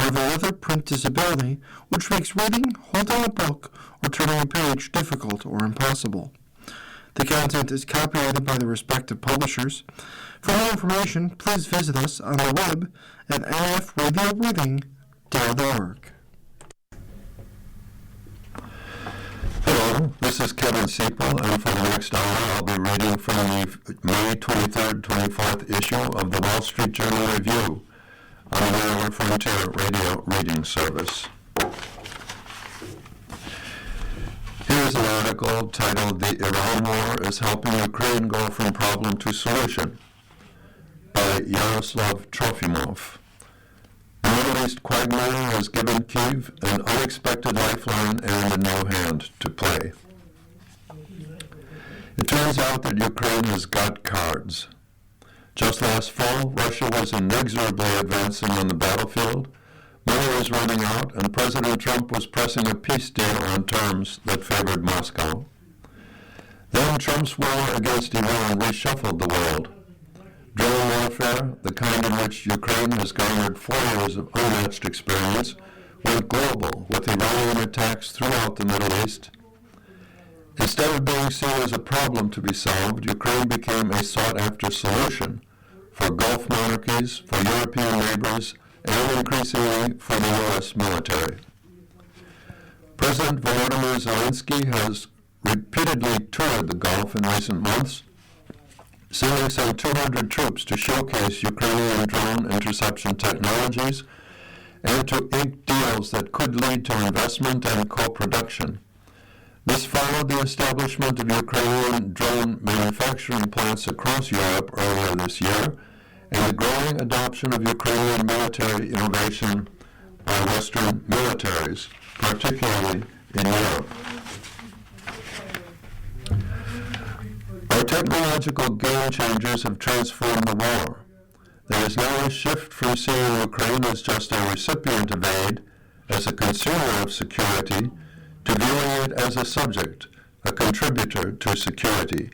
have a leather print disability, which makes reading, holding a book, or turning a page difficult or impossible. The content is copyrighted by the respective publishers. For more information, please visit us on the web at nfradioreading.org. Hello, this is Kevin Siepel, and for the next hour I'll be reading from the May 23rd, 24th issue of the Wall Street Journal Review on the Railroad Frontier Radio Reading Service. Here's an article titled "The Iran War is Helping Ukraine Go from Problem to Solution" by Yaroslav Trofimov. The Middle East quagmire has given Kyiv an unexpected lifeline and a no hand to play. It turns out that Ukraine has got cards. Just last fall, Russia was inexorably advancing on the battlefield. Money was running out, and President Trump was pressing a peace deal on terms that favored Moscow. Then Trump's war against Iran reshuffled the world. Drone warfare, the kind in which Ukraine has garnered 4 years of unmatched experience, went global with Iranian attacks throughout the Middle East. Instead of being seen as a problem to be solved, Ukraine became a sought-after solution for Gulf monarchies, for European neighbors, and increasingly for the U.S. military. President Volodymyr Zelensky has repeatedly toured the Gulf in recent months, sending some 200 troops to showcase Ukrainian drone interception technologies and to ink deals that could lead to investment and co-production. This followed the establishment of Ukrainian drone manufacturing plants across Europe earlier this year and the growing adoption of Ukrainian military innovation by Western militaries, particularly in Europe. Our technological game changers have transformed the war. There is now a shift from seeing Ukraine as just a recipient of aid, as a consumer of security, to viewing it as a subject, a contributor to security.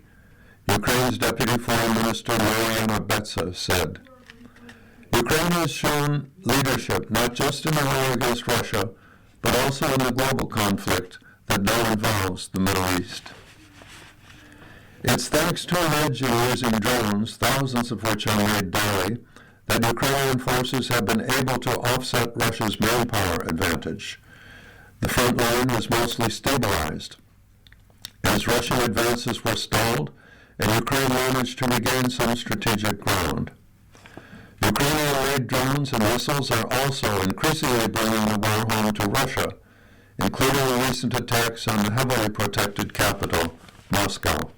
Ukraine's Deputy Foreign Minister Mariana Betsa said, "Ukraine has shown leadership not just in the war against Russia, but also in the global conflict that now involves the Middle East." It's thanks to an edge in using drones, thousands of which are made daily, that Ukrainian forces have been able to offset Russia's manpower advantage. The front line was mostly stabilized, as Russian advances were stalled, and Ukraine managed to regain some strategic ground. Ukrainian-made drones and missiles are also increasingly bringing the war home to Russia, including the recent attacks on the heavily protected capital, Moscow.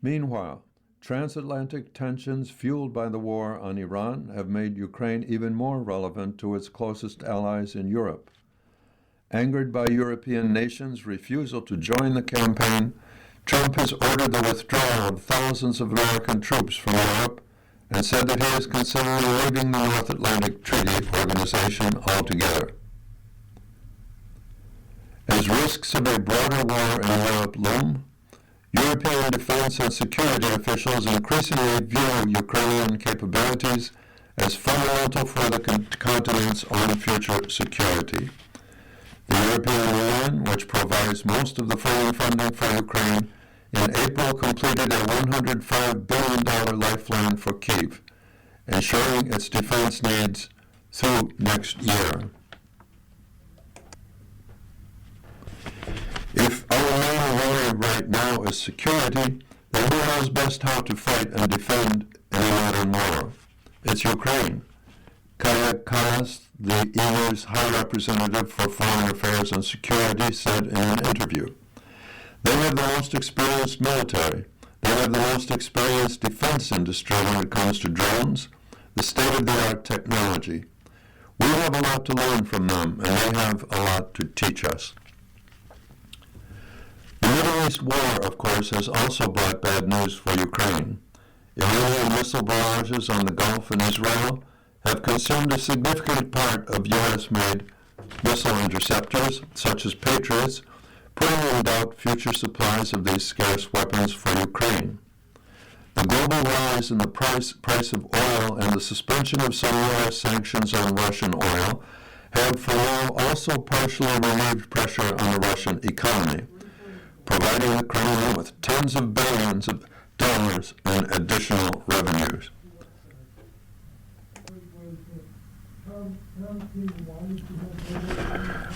Meanwhile, transatlantic tensions fueled by the war on Iran have made Ukraine even more relevant to its closest allies in Europe. Angered by European nations' refusal to join the campaign, Trump has ordered the withdrawal of thousands of American troops from Europe and said that he is considering leaving the North Atlantic Treaty Organization altogether. As risks of a broader war in Europe loom, European defense and security officials increasingly view Ukrainian capabilities as fundamental for the continent's own future security. The European Union, which provides most of the foreign funding for Ukraine, in April completed a $105 billion lifeline for Kyiv, ensuring its defense needs through next year. If our main worry right now is security, then who knows best how to fight and defend in a modern war? It's Ukraine. Kaja Kallas, the EU's High Representative for Foreign Affairs and Security, said in an interview, "They have the most experienced military. They have the most experienced defense industry when it comes to drones, the state-of-the-art technology. We have a lot to learn from them, and they have a lot to teach us." The Middle East war, of course, has also brought bad news for Ukraine. Iranian missile barrages on the Gulf and Israel have consumed a significant part of U.S.-made missile interceptors, such as Patriots, putting in doubt future supplies of these scarce weapons for Ukraine. The global rise in the price of oil and the suspension of some U.S. sanctions on Russian oil have for now also partially relieved pressure on the Russian economy, providing the Kremlin with tens of billions of dollars in additional revenues.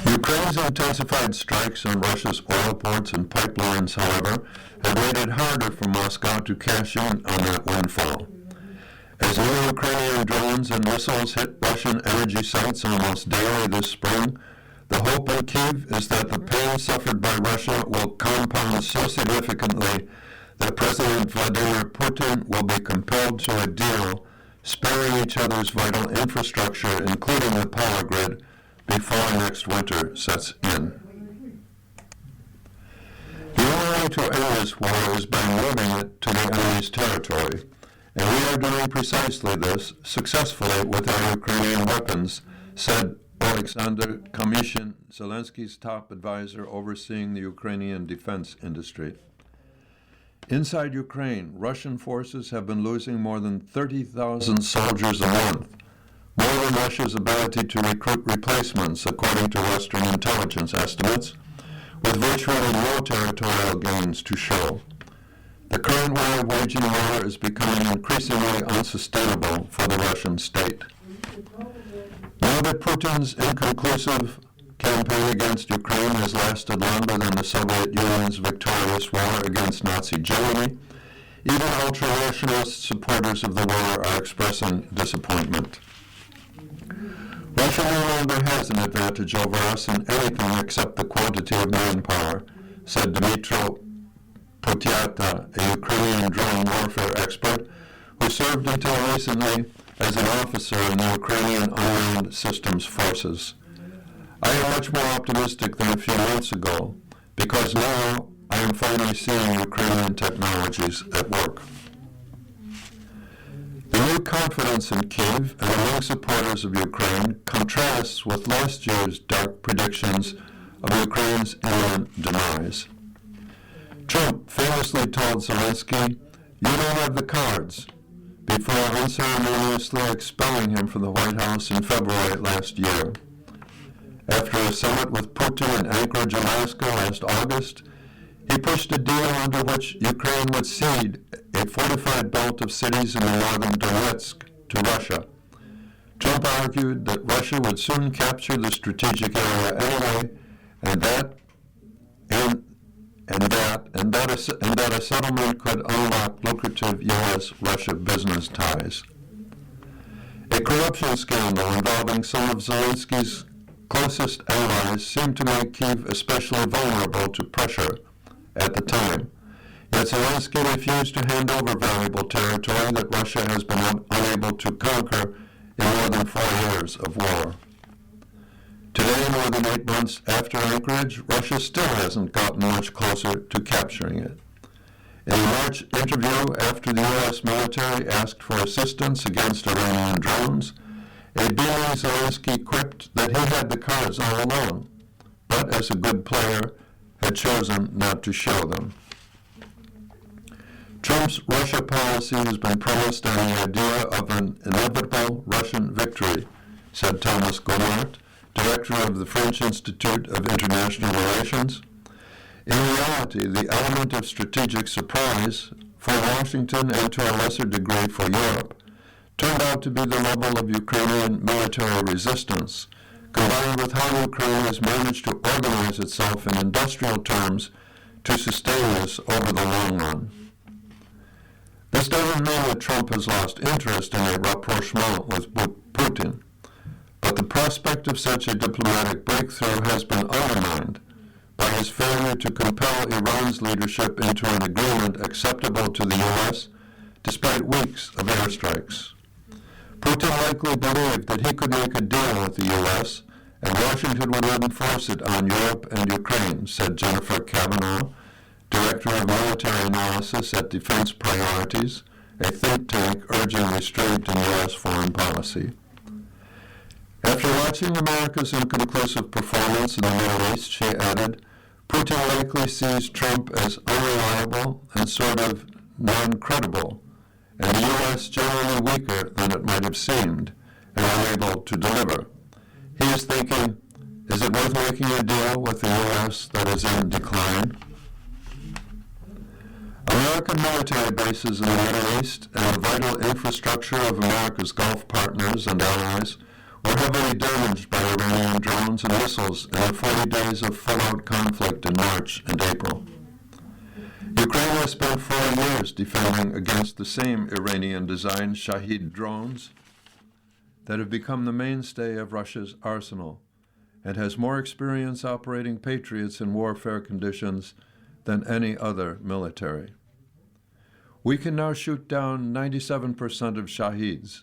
Ukraine's intensified strikes on Russia's oil ports and pipelines, however, have made it harder for Moscow to cash in on that windfall. As new Ukrainian drones and missiles hit Russian energy sites almost daily this spring, the hope in Kyiv is that the pain suffered by Russia will compound so significantly that President Vladimir Putin will be compelled to a deal sparing each other's vital infrastructure, including the power grid, before next winter sets in. The only way to end this war is by moving it to the enemy's territory, and we are doing precisely this successfully with our Ukrainian weapons, said Alexander Kamyshin, Zelensky's top advisor overseeing the Ukrainian defense industry. Inside Ukraine, Russian forces have been losing more than 30,000 soldiers a month, more than Russia's ability to recruit replacements, according to Western intelligence estimates, with virtually no territorial gains to show. The current way of waging war is becoming increasingly unsustainable for the Russian state. Now that Putin's inconclusive campaign against Ukraine has lasted longer than the Soviet Union's victorious war against Nazi Germany, even ultra-nationalist supporters of the war are expressing disappointment. Russia no longer has an advantage over us in anything except the quantity of manpower, said Dmytro Potyata, a Ukrainian drone warfare expert who served until recently as an officer in the Ukrainian Unmanned Systems Forces. I am much more optimistic than a few months ago, because now I am finally seeing Ukrainian technologies at work. The new confidence in Kyiv and among supporters of Ukraine contrasts with last year's dark predictions of Ukraine's imminent demise. Trump famously told Zelensky, "You don't have the cards," before unceremoniously expelling him from the White House in February last year. After a summit with Putin in Anchorage, Alaska last August, he pushed a deal under which Ukraine would cede a fortified belt of cities in the northern Donetsk to Russia. Trump argued that Russia would soon capture the strategic area anyway, and that a settlement could unlock lucrative U.S.-Russia business ties. A corruption scandal involving some of Zelensky's closest allies seemed to make Kyiv especially vulnerable to pressure at the time. Yet Zelensky refused to hand over valuable territory that Russia has been unable to conquer in more than 4 years of war. Today, more than 8 months after Anchorage, Russia still hasn't gotten much closer to capturing it. In a March interview after the U.S. military asked for assistance against Iranian drones, a beaming Zelensky quipped that he had the cards all along, but as a good player, had chosen not to show them. Trump's Russia policy has been premised on the idea of an inevitable Russian victory, said Thomas Goulart, director of the French Institute of International Relations. In reality, the element of strategic surprise for Washington and to a lesser degree for Europe turned out to be the level of Ukrainian military resistance, combined with how Ukraine has managed to organize itself in industrial terms to sustain this over the long run. This doesn't mean that Trump has lost interest in a rapprochement with Putin, but the prospect of such a diplomatic breakthrough has been undermined by his failure to compel Iran's leadership into an agreement acceptable to the U.S. despite weeks of airstrikes. Putin likely believed that he could make a deal with the U.S., and Washington would not enforce it on Europe and Ukraine, said Jennifer Kavanaugh, Director of Military Analysis at Defense Priorities, a think tank urging restraint in U.S. foreign policy. After watching America's inconclusive performance in the Middle East, she added, Putin likely sees Trump as unreliable and sort of non-credible and the U.S. generally weaker than it might have seemed, and unable to deliver. He is thinking, is it worth making a deal with the U.S. that is in decline? American military bases in the Middle East and the vital infrastructure of America's Gulf partners and allies were heavily damaged by Iranian drones and missiles in the 40 days of full-out conflict in March and April. Ukraine has spent 4 years defending against the same Iranian-designed Shahed drones that have become the mainstay of Russia's arsenal, and has more experience operating Patriots in warfare conditions than any other military. We can now shoot down 97% of Shaheds.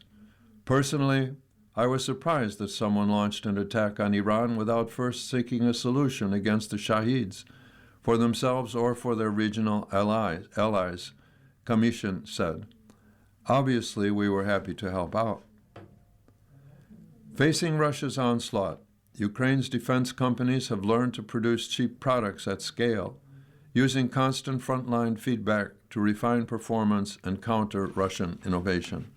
Personally, I was surprised that someone launched an attack on Iran without first seeking a solution against the Shaheds, for themselves or for their regional allies, Kamishin said. Obviously, we were happy to help out. Facing Russia's onslaught, Ukraine's defense companies have learned to produce cheap products at scale, using constant frontline feedback to refine performance and counter Russian innovation.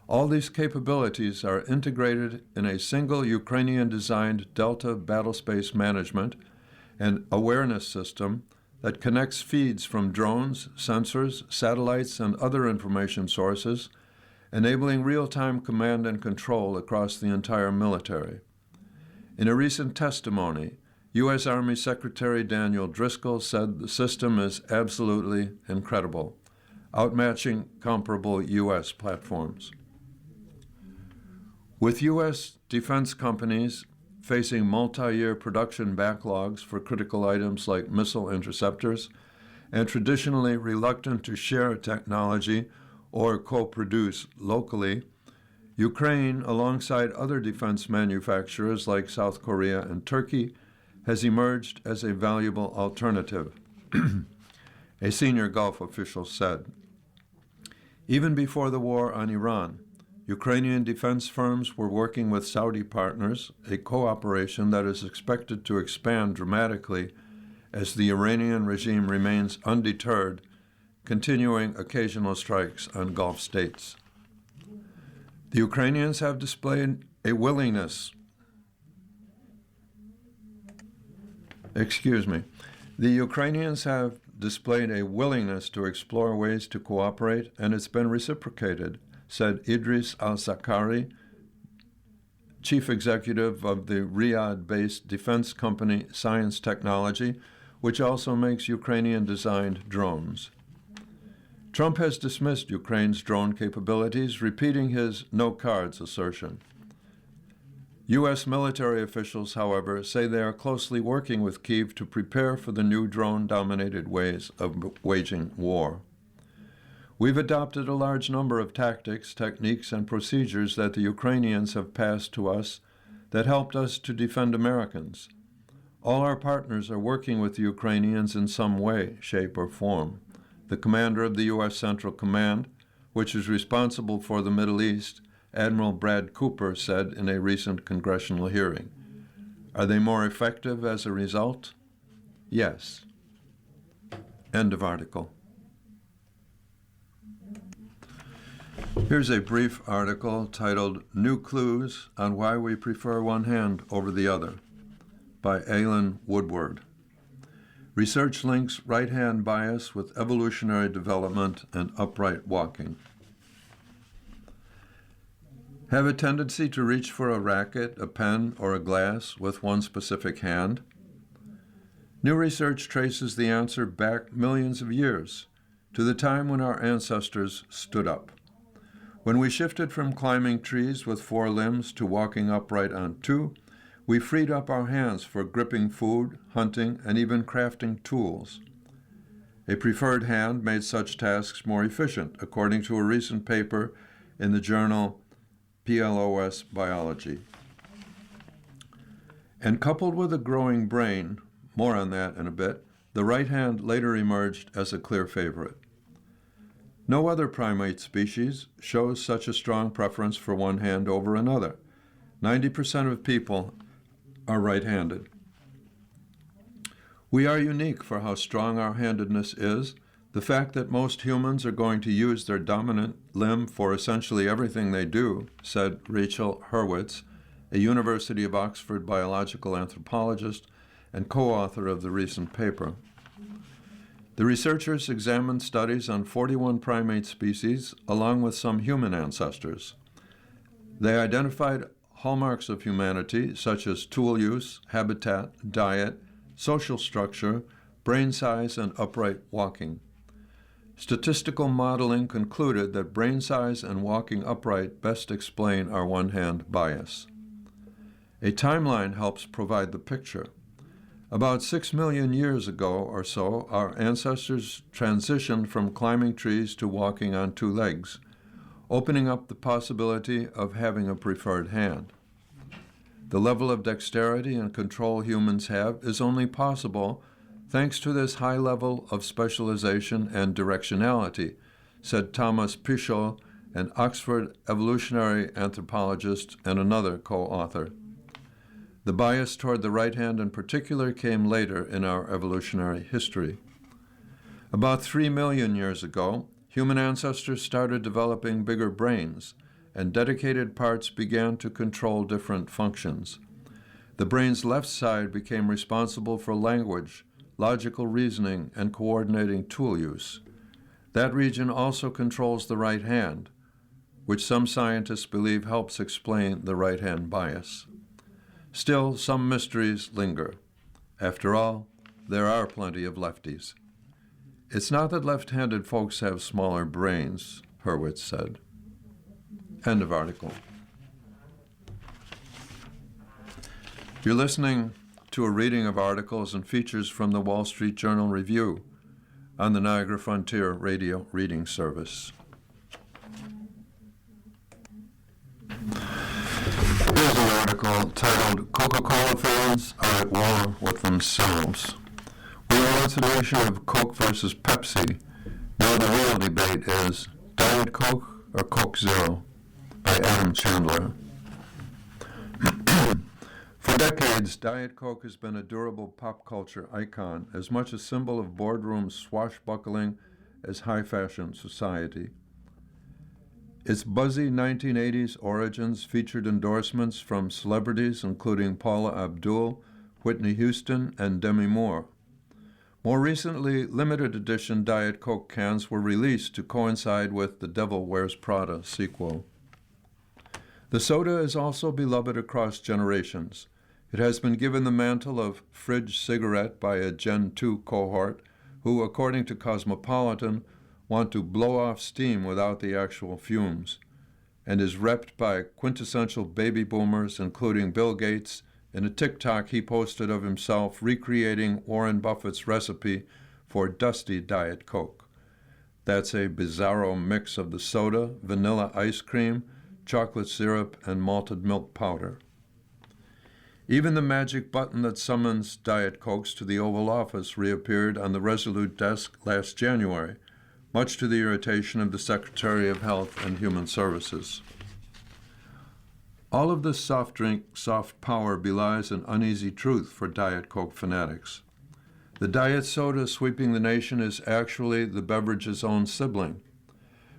All these capabilities are integrated in a single Ukrainian-designed Delta battlespace management and awareness system that connects feeds from drones, sensors, satellites, and other information sources, enabling real-time command and control across the entire military. In a recent testimony, U.S. Army Secretary Daniel Driscoll said the system is absolutely incredible, outmatching comparable U.S. platforms. With U.S. defense companies facing multi-year production backlogs for critical items like missile interceptors and traditionally reluctant to share technology or co-produce locally, Ukraine, alongside other defense manufacturers like South Korea and Turkey, has emerged as a valuable alternative, a senior Gulf official said. Even before the war on Iran, Ukrainian defense firms were working with Saudi partners, a cooperation that is expected to expand dramatically as the Iranian regime remains undeterred, continuing occasional strikes on Gulf states. The Ukrainians have displayed a willingness The Ukrainians have displayed a willingness to explore ways to cooperate, and it's been reciprocated, said Idris al-Zakari, chief executive of the Riyadh-based defense company Science Technology, which also makes Ukrainian-designed drones. Trump has dismissed Ukraine's drone capabilities, repeating his no-cards assertion. U.S. military officials, however, say they are closely working with Kyiv to prepare for the new drone-dominated ways of waging war. We've adopted a large number of tactics, techniques, and procedures that the Ukrainians have passed to us that helped us to defend Americans. All our partners are working with the Ukrainians in some way, shape, or form. The commander of the U.S. Central Command, which is responsible for the Middle East, Admiral Brad Cooper, said in a recent congressional hearing. Are they more effective as a result? Yes. End of article. Here's a brief article titled New Clues on Why We Prefer One Hand Over the Other by Alan Woodward. Research links right-hand bias with evolutionary development and upright walking. Have a tendency to reach for a racket, a pen, or a glass with one specific hand? New research traces the answer back millions of years to the time when our ancestors stood up. When we shifted from climbing trees with 4 limbs to walking upright on 2, we freed up our hands for gripping food, hunting, and even crafting tools. A preferred hand made such tasks more efficient, according to a recent paper in the journal PLOS Biology. And coupled with a growing brain, more on that in a bit, the right hand later emerged as a clear favorite. No other primate species shows such a strong preference for one hand over another. 90% of people are right-handed. We are unique for how strong our handedness is, The fact that most humans are going to use their dominant limb for essentially everything they do, said Rachel Hurwitz, a University of Oxford biological anthropologist and co-author of the recent paper. The researchers examined studies on 41 primate species along with some human ancestors. They identified hallmarks of humanity such as tool use, habitat, diet, social structure, brain size, and upright walking. Statistical modeling concluded that brain size and walking upright best explain our one-hand bias. A timeline helps provide the picture. About 6 million years ago or so, our ancestors transitioned from climbing trees to walking on two legs, opening up the possibility of having a preferred hand. The level of dexterity and control humans have is only possible thanks to this high level of specialization and directionality, said Thomas Pichot, an Oxford evolutionary anthropologist and another co-author. The bias toward the right hand in particular came later in our evolutionary history. About 3 million years ago, human ancestors started developing bigger brains, and dedicated parts began to control different functions. The brain's left side became responsible for language, logical reasoning, and coordinating tool use. That region also controls the right hand, which some scientists believe helps explain the right hand bias. Still, some mysteries linger. After all, there are plenty of lefties. It's not that left-handed folks have smaller brains, Hurwitz said. End of article. You're listening to a reading of articles and features from the Wall Street Journal Review on the Niagara Frontier Radio Reading Service. Here's an article titled, Coca-Cola fans are at war with themselves. We are once a nation of Coke versus Pepsi. Now the real debate is Diet Coke or Coke Zero, by Adam Chandler. For decades, Diet Coke has been a durable pop culture icon, as much a symbol of boardroom swashbuckling as high-fashion society. Its buzzy 1980s origins featured endorsements from celebrities including Paula Abdul, Whitney Houston, and Demi Moore. More recently, limited edition Diet Coke cans were released to coincide with The Devil Wears Prada sequel. The soda is also beloved across generations. It has been given the mantle of fridge cigarette by a Gen 2 cohort who, according to Cosmopolitan, want to blow off steam without the actual fumes, and is repped by quintessential baby boomers, including Bill Gates, in a TikTok he posted of himself recreating Warren Buffett's recipe for Dusty Diet Coke. That's a bizarro mix of the soda, vanilla ice cream, chocolate syrup, and malted milk powder. Even the magic button that summons Diet Cokes to the Oval Office reappeared on the Resolute desk last January, much to the irritation of the Secretary of Health and Human Services. All of this soft drink, soft power belies an uneasy truth for Diet Coke fanatics. The diet soda sweeping the nation is actually the beverage's own sibling.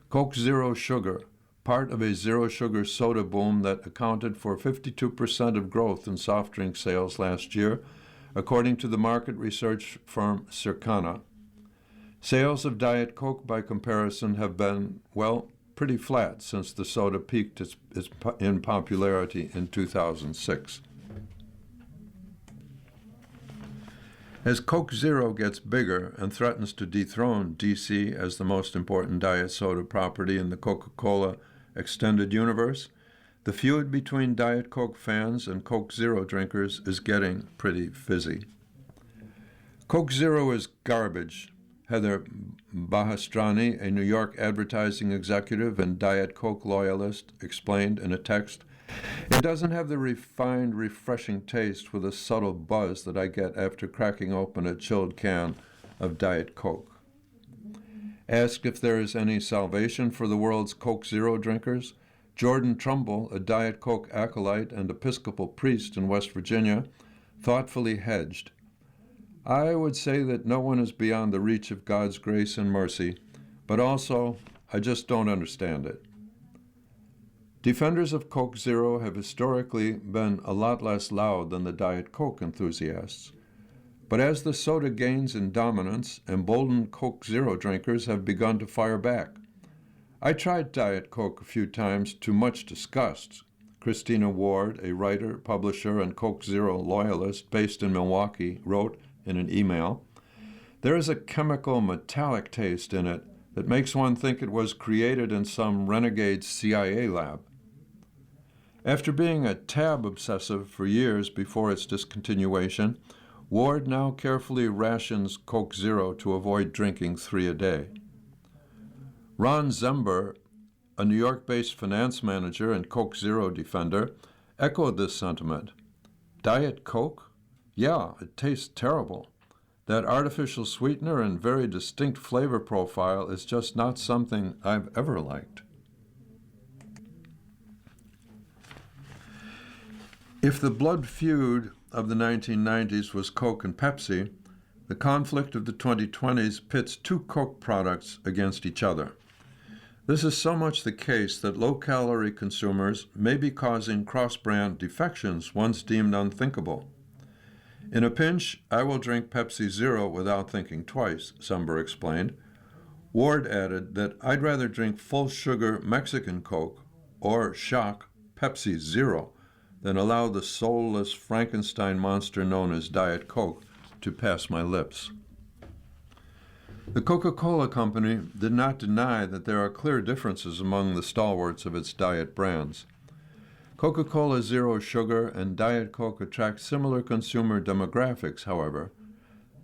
Coke Zero Sugar, part of a zero-sugar soda boom that accounted for 52% of growth in soft drink sales last year, according to the market research firm Circana. Sales of Diet Coke, by comparison, have been, well, pretty flat since the soda peaked in popularity in 2006. As Coke Zero gets bigger and threatens to dethrone DC as the most important diet soda property in the Coca-Cola extended universe, the feud between Diet Coke fans and Coke Zero drinkers is getting pretty fizzy. Coke Zero is garbage, Heather Bahastrani, a New York advertising executive and Diet Coke loyalist, explained in a text. It doesn't have the refined, refreshing taste with a subtle buzz that I get after cracking open a chilled can of Diet Coke. Asked if there is any salvation for the world's Coke Zero drinkers, Jordan Trumbull, a Diet Coke acolyte and Episcopal priest in West Virginia, thoughtfully hedged. I would say that no one is beyond the reach of God's grace and mercy, but also, I just don't understand it. Defenders of Coke Zero have historically been a lot less loud than the Diet Coke enthusiasts. But as the soda gains in dominance, emboldened Coke Zero drinkers have begun to fire back. I tried Diet Coke a few times to much disgust. Christina Ward, a writer, publisher, and Coke Zero loyalist based in Milwaukee, wrote in an email, "There is a chemical metallic taste in it that makes one think it was created in some renegade CIA lab." After being a tab obsessive for years before its discontinuation, Ward now carefully rations Coke Zero to avoid drinking 3 a day. Ron Zember, a New York-based finance manager and Coke Zero defender, echoed this sentiment. Diet Coke? Yeah, it tastes terrible. That artificial sweetener and very distinct flavor profile is just not something I've ever liked. If the blood feud of the 1990s was Coke and Pepsi, the conflict of the 2020s pits 2 Coke products against each other. This is so much the case that low-calorie consumers may be causing cross-brand defections once deemed unthinkable. In a pinch, I will drink Pepsi Zero without thinking twice, Sumber explained. Ward added that I'd rather drink full-sugar Mexican Coke or shock Pepsi Zero than allow the soulless Frankenstein monster known as Diet Coke to pass my lips. The Coca-Cola Company did not deny that there are clear differences among the stalwarts of its diet brands. Coca-Cola Zero Sugar and Diet Coke attract similar consumer demographics, however.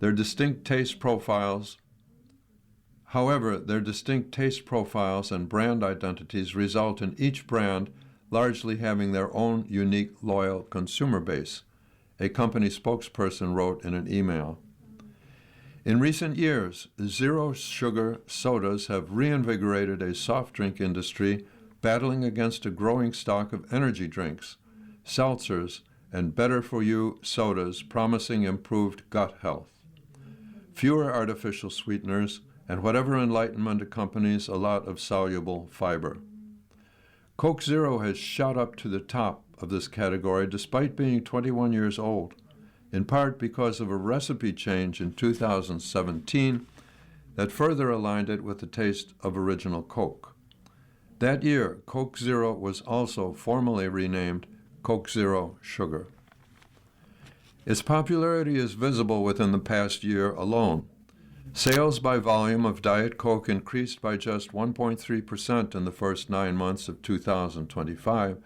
Their distinct taste profiles and brand identities result in each brand largely having their own unique, loyal consumer base, a company spokesperson wrote in an email. In recent years, zero-sugar sodas have reinvigorated a soft drink industry battling against a growing stock of energy drinks, seltzers, and better-for-you sodas promising improved gut health. Fewer artificial sweeteners, and whatever enlightenment accompanies a lot of soluble fiber. Coke Zero has shot up to the top of this category despite being 21 years old, in part because of a recipe change in 2017 that further aligned it with the taste of original Coke. That year, Coke Zero was also formally renamed Coke Zero Sugar. Its popularity is visible within the past year alone. Sales by volume of Diet Coke increased by just 1.3% in the first 9 months of 2025,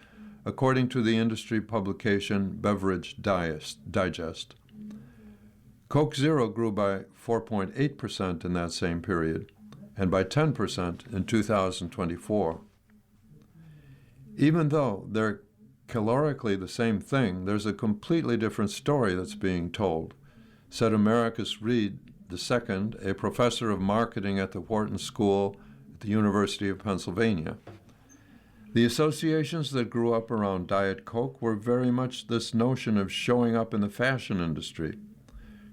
according to the industry publication Beverage Digest. Coke Zero grew by 4.8% in that same period, and by 10% in 2024. Even though they're calorically the same thing, there's a completely different story that's being told, said Americus Reed II, a professor of marketing at the Wharton School at the University of Pennsylvania. The associations that grew up around Diet Coke were very much this notion of showing up in the fashion industry,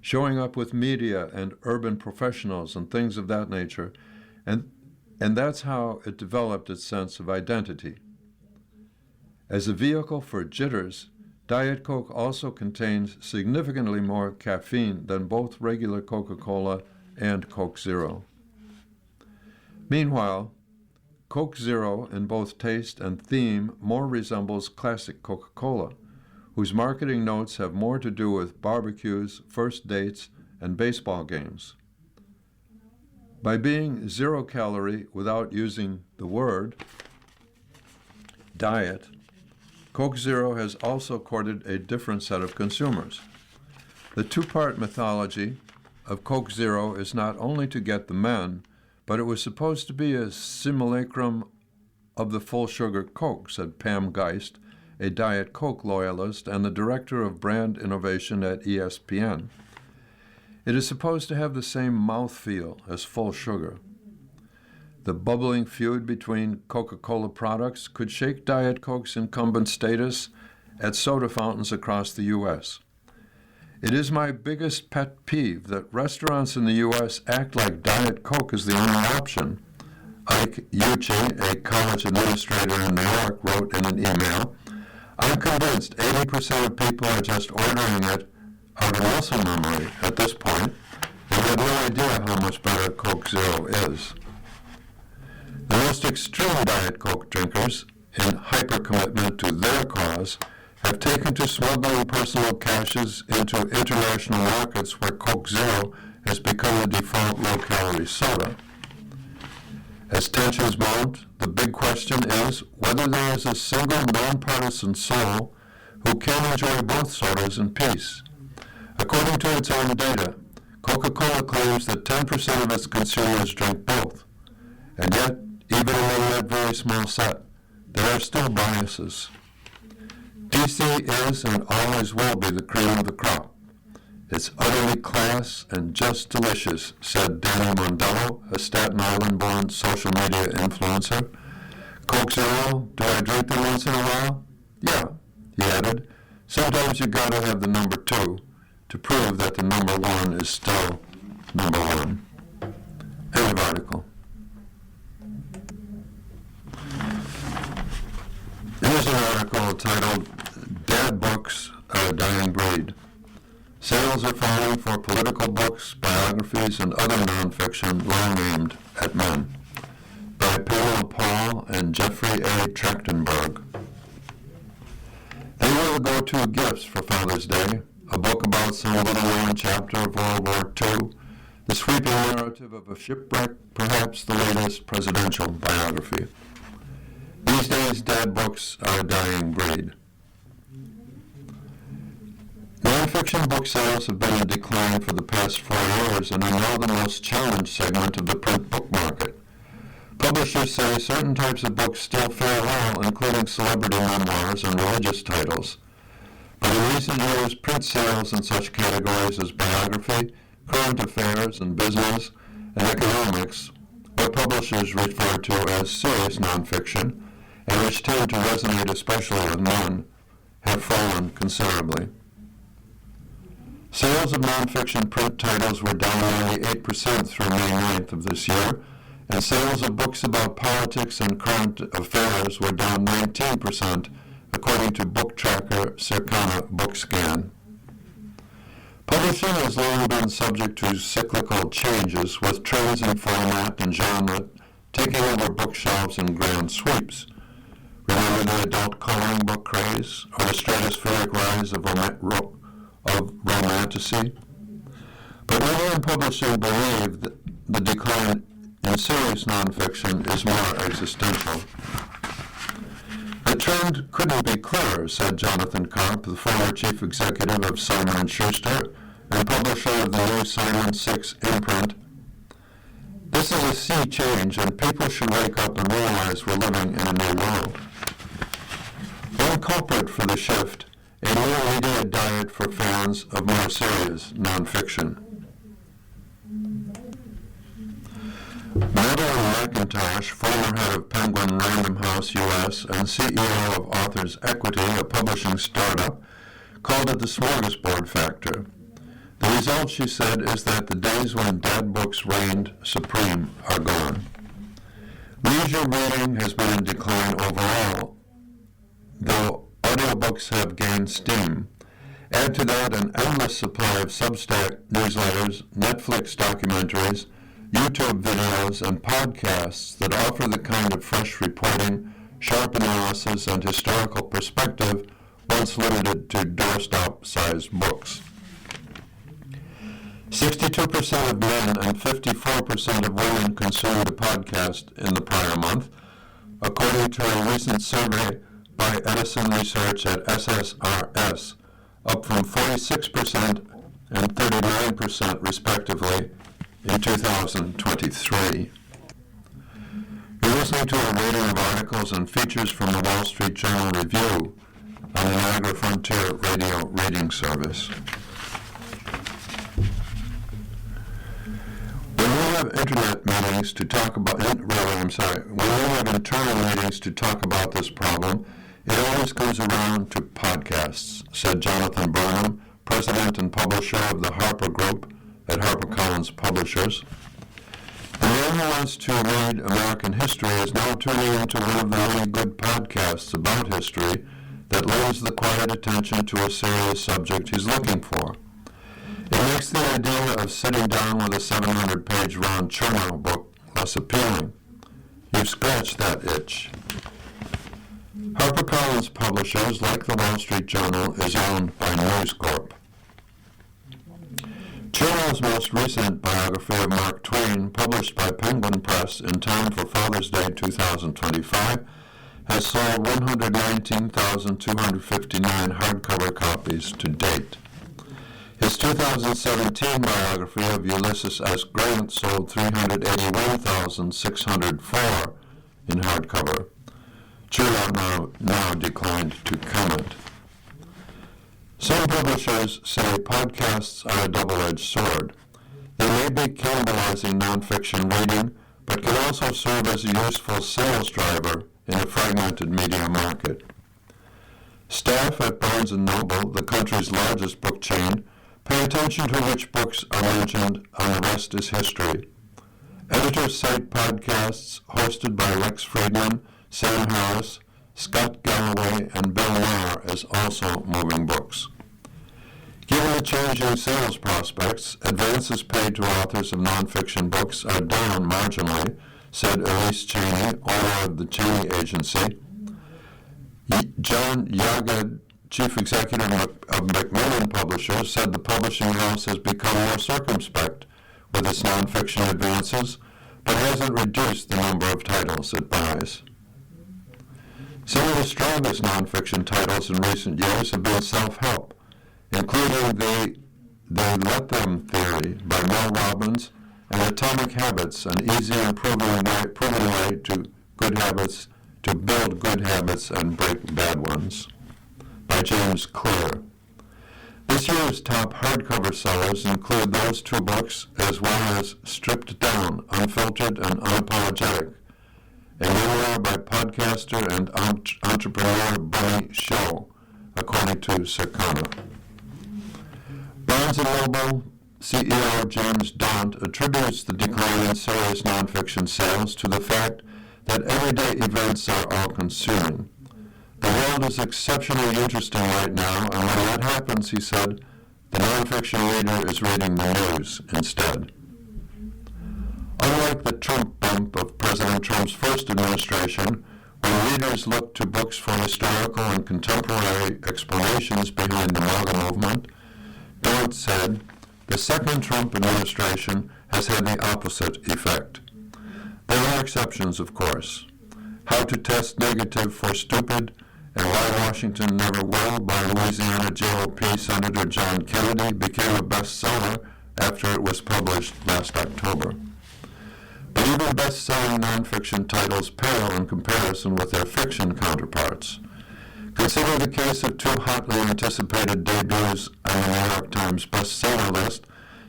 showing up with media and urban professionals and things of that nature, and that's how it developed its sense of identity. As a vehicle for jitters, Diet Coke also contains significantly more caffeine than both regular Coca-Cola and Coke Zero. Meanwhile, Coke Zero in both taste and theme more resembles classic Coca-Cola, whose marketing notes have more to do with barbecues, first dates, and baseball games. By being zero-calorie without using the word diet, Coke Zero has also courted a different set of consumers. The 2-part mythology of Coke Zero is not only to get the men, but it was supposed to be a simulacrum of the full-sugar Coke, said Pam Geist, a Diet Coke loyalist and the director of brand innovation at ESPN. It is supposed to have the same mouthfeel as full sugar. The bubbling feud between Coca-Cola products could shake Diet Coke's incumbent status at soda fountains across the U.S. It is my biggest pet peeve that restaurants in the U.S. act like Diet Coke is the only option. Ike Uche, a college administrator in New York, wrote in an email, "I'm convinced 80% of people are just ordering it out of muscle memory at this point and have no idea how much better Coke Zero is." The most extreme Diet Coke drinkers, in hyper-commitment to their cause, have taken to smuggling personal caches into international markets where Coke Zero has become the default low-calorie soda. As tensions mount, the big question is whether there is a single nonpartisan soul who can enjoy both sodas in peace. According to its own data, Coca-Cola claims that 10% of its consumers drink both, and yet, even among that very small set, there are still biases. DC is and always will be the cream of the crop. It's utterly class and just delicious, said Danny Mondello, a Staten Island-born social media influencer. Coke Zero, do I drink them once in a while? Yeah, he added. Sometimes you gotta have the number 2 to prove that the number 1 is still number 1. End of article. Here's an article titled, "Dad Books Are a Dying Breed. Sales are falling for political books, biographies, and other nonfiction long aimed at men," by Pamela Paul and Jeffrey A. Trachtenberg. They were the go-to gifts for Father's Day, a book about some little-known chapter of World War II, the sweeping narrative of a shipwreck, perhaps the latest presidential biography. These days, dad books are a dying breed. Nonfiction book sales have been in decline for the past 4 years and are now the most challenged segment of the print book market. Publishers say certain types of books still fare well, including celebrity memoirs and religious titles. But in recent years, print sales in such categories as biography, current affairs and business, and economics, what publishers refer to as serious nonfiction, and which tend to resonate especially with men, have fallen considerably. Sales of nonfiction print titles were down nearly 8% through May 9th of this year, and sales of books about politics and current affairs were down 19%, according to book tracker Circana BookScan. Publishing has long been subject to cyclical changes, with trends in format and genre taking over bookshelves in grand sweeps. Remember the adult coloring book craze, or the stratospheric rise of romanticy? But many in publishing believe that the decline in serious nonfiction is more existential. The trend couldn't be clearer, said Jonathan Karp, the former chief executive of Simon & Schuster and publisher of the new Simon 6 imprint. This is a sea change, and people should wake up and realize we're living in a new world. One culprit for the shift, a new media diet for fans of more serious nonfiction. Madeline McIntosh, former head of Penguin Random House US and CEO of Authors Equity, a publishing startup, called it the smorgasbord factor. The result, she said, is that the days when dad books reigned supreme are gone. Leisure reading has been in decline overall, though audiobooks have gained steam. Add to that an endless supply of Substack newsletters, Netflix documentaries, YouTube videos, and podcasts that offer the kind of fresh reporting, sharp analysis, and historical perspective once limited to doorstop-sized books. 62% of men and 54% of women consumed a podcast in the prior month, according to a recent survey by Edison Research at SSRS, up from 46% and 39% respectively in 2023. You're listening to a rating of articles and features from the Wall Street Journal Review on the Niagara Frontier Radio Reading Service. When we have internet meetings to talk about, when we have internal meetings to talk about this problem, it always comes around to podcasts, said Jonathan Burnham, president and publisher of the Harper Group at HarperCollins Publishers. Anyone who wants to read American history is now tuning into one of the many good podcasts about history that lends the quiet attention to a serious subject he's looking for. It makes the idea of sitting down with a 700-page Ron Chernow book less appealing. You've scratched that itch. HarperCollins Publishers, like the Wall Street Journal, is owned by News Corp. Chernow's most recent biography of Mark Twain, published by Penguin Press in time for Father's Day 2025, has sold 119,259 hardcover copies to date. His 2017 biography of Ulysses S. Grant sold 381,604 in hardcover. Chernow now declined to comment. Some publishers say podcasts are a double-edged sword. They may be cannibalizing nonfiction reading, but can also serve as a useful sales driver in a fragmented media market. Staff at Barnes & Noble, the country's largest book chain, pay attention to which books are mentioned on The Rest is History. Editors cite podcasts hosted by Lex Friedman, Sam Harris, Scott Galloway, and Bill Maher as also moving books. Given the changing sales prospects, advances paid to authors of nonfiction books are down marginally, said Elise Cheney, owner of the Cheney Agency. John Yagad, chief executive of Macmillan Publishers, said the publishing house has become more circumspect with its nonfiction advances, but hasn't reduced the number of titles it buys. Some of the strongest nonfiction titles in recent years have been self-help, including the Let Them Theory by Mel Robbins and Atomic Habits, an easy and proven way to build good habits and break bad ones, by James Clear. This year's top hardcover sellers include those two books, as well as Stripped Down, Unfiltered and Unapologetic, a memoir by podcaster and entrepreneur Bunny Show, according to Circana. Barnes & Noble CEO James Daunt attributes the decline in serious nonfiction sales to the fact that everyday events are all-consuming. The world is exceptionally interesting right now, and when that happens, he said, the nonfiction reader is reading the news instead. Unlike the Trump bump of President Trump's first administration, when readers looked to books for historical and contemporary explanations behind the MAGA movement, Daunt said, the second Trump administration has had the opposite effect. There are exceptions, of course. How to Test Negative for Stupid and Why Washington Never Will by Louisiana GOP Senator John Kennedy became a bestseller after it was published last October. But even best-selling nonfiction titles pale in comparison with their fiction counterparts. Consider the case of two hotly anticipated debuts on the New York Times bestseller list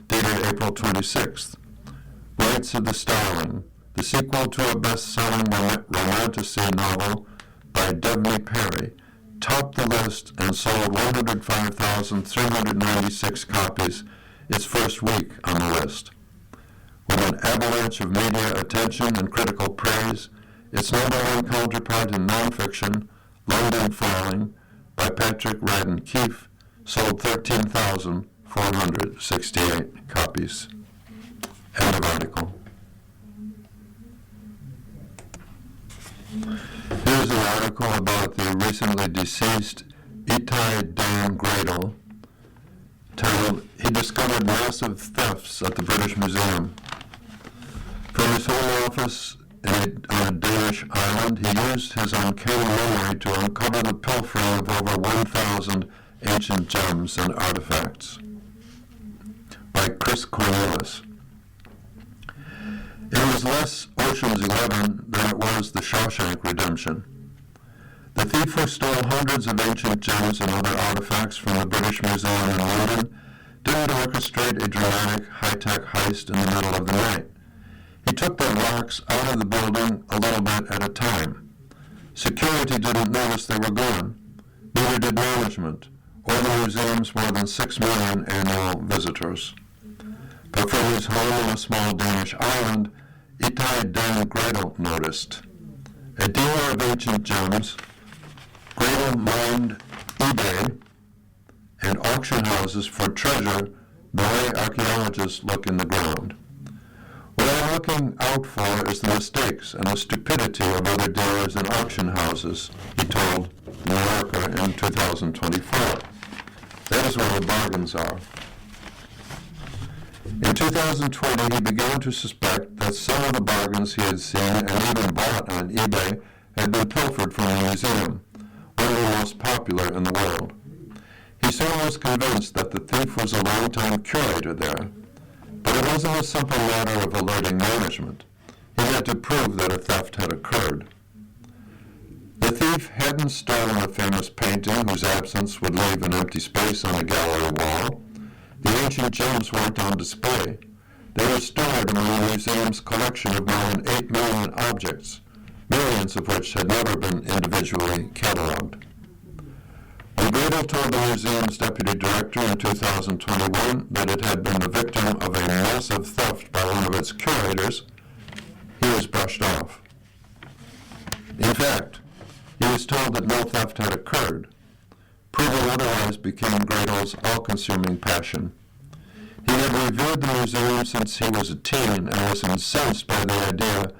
dated April 26th. Rights of the Starling, the sequel to a best-selling romantasy novel by Devney Perry, topped the list and sold 105,396 copies its first week on the list. With an avalanche of media attention and critical praise, its number one counterpart in nonfiction, London Falling, by Patrick Radden Keefe, sold 13,468 copies. End of article. Here's an article about the recently deceased Itai Dan Gradle, titled, He Discovered Massive Thefts at the British Museum. From his home office on a Danish island, he used his uncanny memory to uncover the pilfering of over 1,000 ancient gems and artifacts. By Chris Cornelius. It was less Ocean's 11 than it was The Shawshank Redemption. The thief who stole hundreds of ancient gems and other artifacts from the British Museum in London didn't orchestrate a dramatic, high-tech heist in the middle of the night. He took the rocks out of the building a little bit at a time. Security didn't notice they were gone. Neither did management, or the museum's more than 6 million annual visitors. But from his home on a small Danish island, Itai Dan Gradel noticed. A dealer of ancient gems, Gradel mined eBay and auction houses for treasure the way archaeologists look in the ground. What I'm looking out for is the mistakes and the stupidity of other dealers and auction houses, he told New Yorker in 2024. That is where the bargains are. In 2020, he began to suspect that some of the bargains he had seen and even bought on eBay had been pilfered from the museum, one of the most popular in the world. He soon was convinced that the thief was a long-time curator there, but it wasn't a simple matter of alerting management. He had to prove that a theft had occurred. The thief hadn't stolen a famous painting whose absence would leave an empty space on the gallery wall. The ancient gems weren't on display. They were stored in the museum's collection of more than 8 million objects, millions of which had never been individually cataloged. When Gradel told the museum's deputy director in 2021 that it had been the victim of a massive theft by one of its curators, he was brushed off. In fact, he was told that no theft had occurred. Proving otherwise became Gradel's all-consuming passion. He had reviewed the museum since he was a teen and was incensed by the idea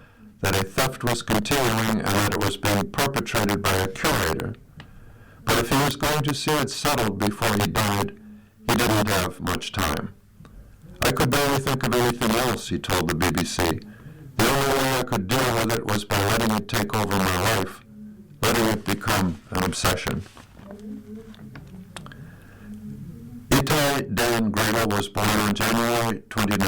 that a theft was continuing and that it was being perpetrated by a curator. But if he was going to see it settled before he died, he didn't have much time. I could barely think of anything else, he told the BBC. The only way I could deal with it was by letting it take over my life, letting it become an obsession. Itai Dan Gradel was born on January 29,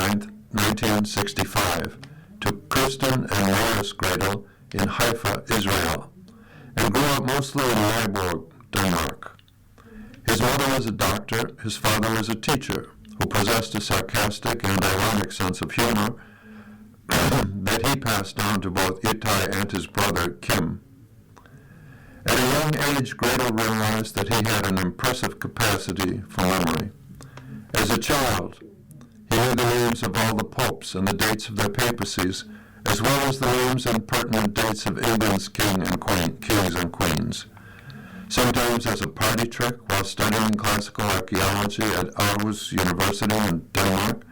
1965, to Kirsten and Morris Gradel in Haifa, Israel, and grew up mostly in Viborg, Denmark. His mother was a doctor, his father was a teacher, who possessed a sarcastic and ironic sense of humor that he passed down to both Itai and his brother, Kim. At a young age, Gradel realized that he had an impressive capacity for memory. As a child, he knew the names of all the popes and the dates of their papacies, as well as the names and pertinent dates of England's kings and queens. Sometimes as a party trick while studying classical archaeology at Aarhus University in Denmark,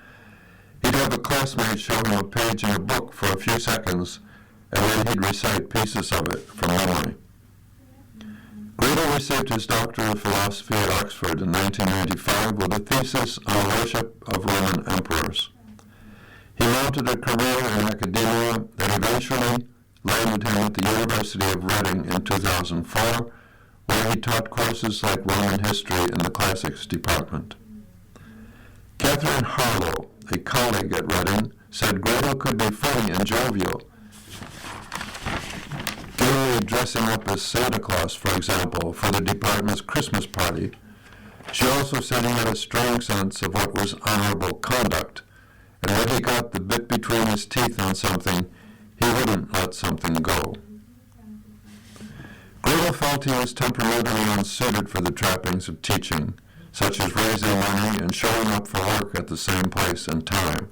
he'd have a classmate show him a page in a book for a few seconds, and then he'd recite pieces of it from memory. Gradel received his Doctor of Philosophy at Oxford in 1995 with a thesis on the worship of Roman emperors. He mounted a career in academia that eventually landed him at the University of Reading in 2004, where he taught courses like Roman history in the classics department. Catherine Harlow, a colleague at Reading, said Gradel could be funny and jovial, gaily dressing up as Santa Claus, for example, for the department's Christmas party. She also said he had a strong sense of what was honorable conduct, and when he got the bit between his teeth on something, he wouldn't let something go. Gradel felt he was temperamentally unsuited for the trappings of teaching, such as raising money and showing up for work at the same place and time.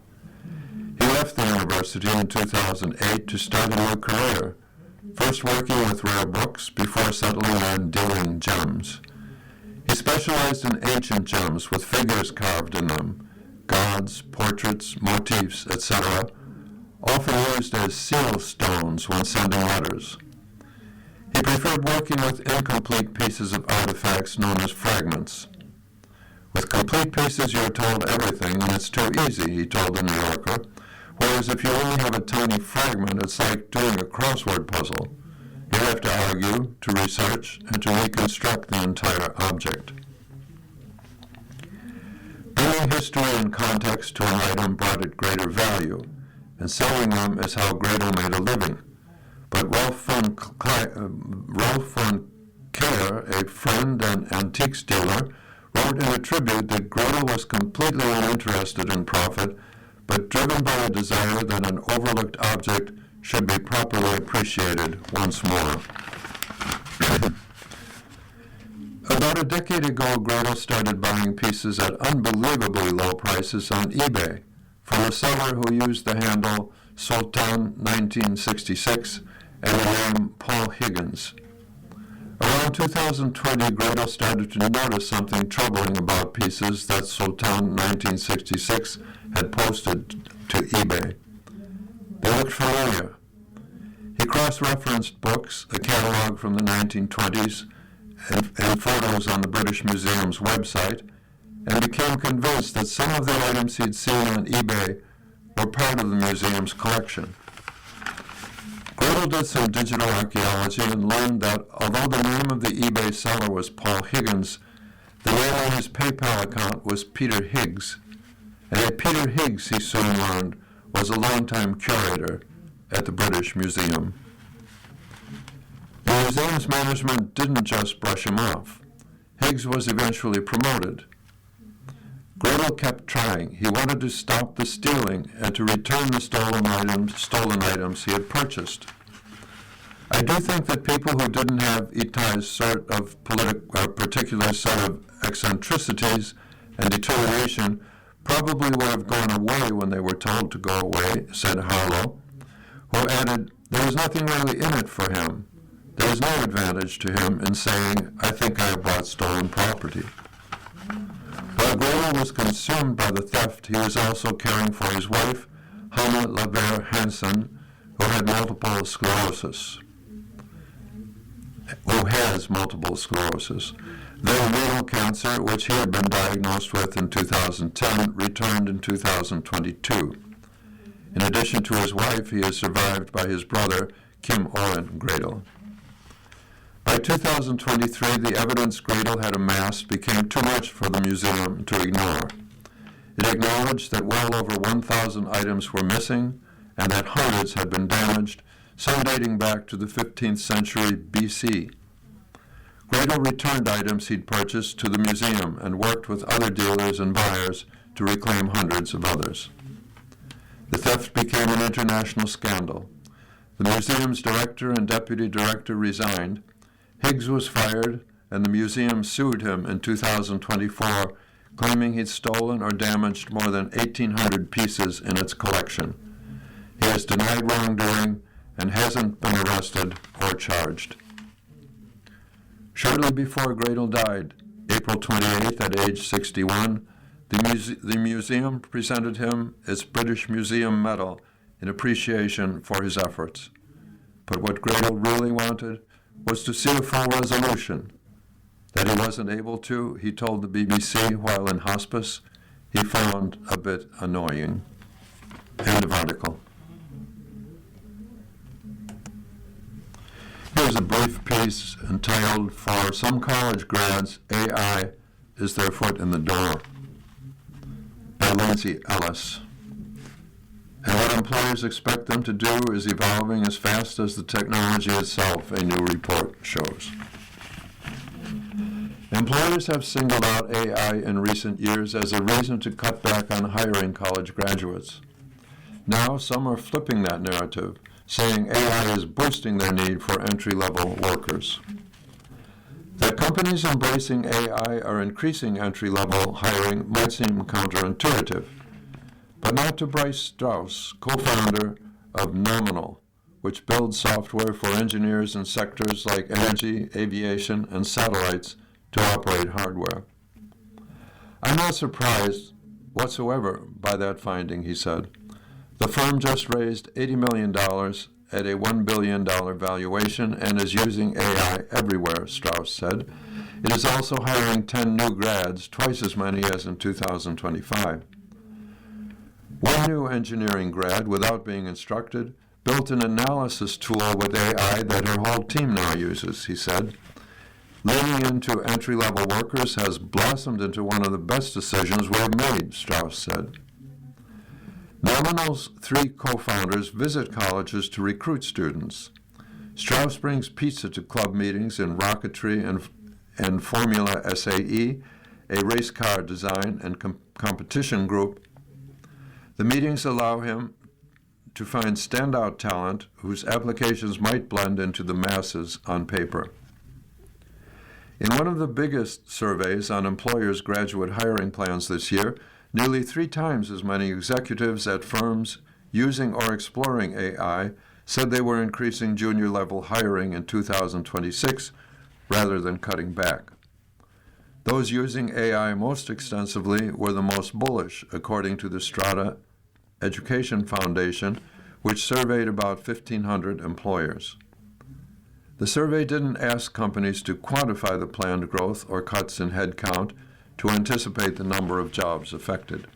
He left the university in 2008 to start a new career, first working with rare books before settling on dealing gems. He specialized in ancient gems with figures carved in them, gods, portraits, motifs, etc., often used as seal stones when sending letters. He preferred working with incomplete pieces of artifacts known as fragments. With complete pieces, you're told everything, and it's too easy, he told the New Yorker, whereas if you only have a tiny fragment, it's like doing a crossword puzzle. You have to argue, to research, and to reconstruct the entire object. Bringing history and context to an item brought it greater value, and selling them is how Gradel made a living. But Rolf von Kehr, a friend and antiques dealer, wrote in a tribute that Gradel was completely uninterested in profit, but driven by a desire that an overlooked object should be properly appreciated once more. About a decade ago, Gretel started buying pieces at unbelievably low prices on eBay from a seller who used the handle Sultan1966 and the name Paul Higgins. Around 2020, Gretel started to notice something troubling about pieces that Sultan1966 had posted to eBay. They looked familiar. He cross-referenced books, a catalog from the 1920s, and photos on the British Museum's website, and became convinced that some of the items he'd seen on eBay were part of the museum's collection. Gretel did some digital archaeology and learned that although the name of the eBay seller was Paul Higgins, the name on his PayPal account was Peter Higgs, and that Peter Higgs, he soon learned, was a longtime curator at the British Museum. The museum's management didn't just brush him off. Higgs was eventually promoted. Gretel kept trying. He wanted to stop the stealing and to return the stolen items he had purchased. I do think that people who didn't have Itai's sort of particular set of eccentricities and determination probably would have gone away when they were told to go away, said Harlow, who added, there was nothing really in it for him. There was no advantage to him in saying, I think I have bought stolen property. While Gretel was consumed by the theft, he was also caring for his wife, Hanna Laber Hansen, who has multiple sclerosis. Then renal cancer, which he had been diagnosed with in 2010, returned in 2022. In addition to his wife, he is survived by his brother, Kim Oren Gretel. By 2023, the evidence Gretel had amassed became too much for the museum to ignore. It acknowledged that well over 1,000 items were missing and that hundreds had been damaged, some dating back to the 15th century BC. Gretel returned items he'd purchased to the museum and worked with other dealers and buyers to reclaim hundreds of others. The theft became an international scandal. The museum's director and deputy director resigned. Higgs was fired, and the museum sued him in 2024, claiming he'd stolen or damaged more than 1,800 pieces in its collection. He has denied wrongdoing and hasn't been arrested or charged. Shortly before Gretel died, April 28th at age 61, the museum presented him its British Museum Medal in appreciation for his efforts. But what Gretel really wanted was to see a full resolution. That he wasn't able to, he told the BBC while in hospice, he found a bit annoying. End of article. Here's a brief piece entitled, For Some College Grads, AI is Their Foot in the Door, by Lindsay Ellis. And what employers expect them to do is evolving as fast as the technology itself, a new report shows. Employers have singled out AI in recent years as a reason to cut back on hiring college graduates. Now some are flipping that narrative, saying AI is boosting their need for entry-level workers. That companies embracing AI are increasing entry-level hiring might seem counterintuitive, but not to Bryce Strauss, co-founder of Nominal, which builds software for engineers in sectors like energy, aviation, and satellites to operate hardware. I'm not surprised whatsoever by that finding, he said. The firm just raised $80 million at a $1 billion valuation and is using AI everywhere, Strauss said. It is also hiring 10 new grads, twice as many as in 2025. One new engineering grad, without being instructed, built an analysis tool with AI that her whole team now uses, he said. Leaning into entry-level workers has blossomed into one of the best decisions we have made, Strauss said. Nominal's 3 co-founders visit colleges to recruit students. Strauss brings pizza to club meetings in rocketry and Formula SAE, a race car design and competition group. The meetings allow him to find standout talent whose applications might blend into the masses on paper. In one of the biggest surveys on employers' graduate hiring plans this year, nearly 3 times as many executives at firms using or exploring AI said they were increasing junior-level hiring in 2026 rather than cutting back. Those using AI most extensively were the most bullish, according to the Strata Education Foundation, which surveyed about 1,500 employers. The survey didn't ask companies to quantify the planned growth or cuts in headcount to anticipate the number of jobs affected.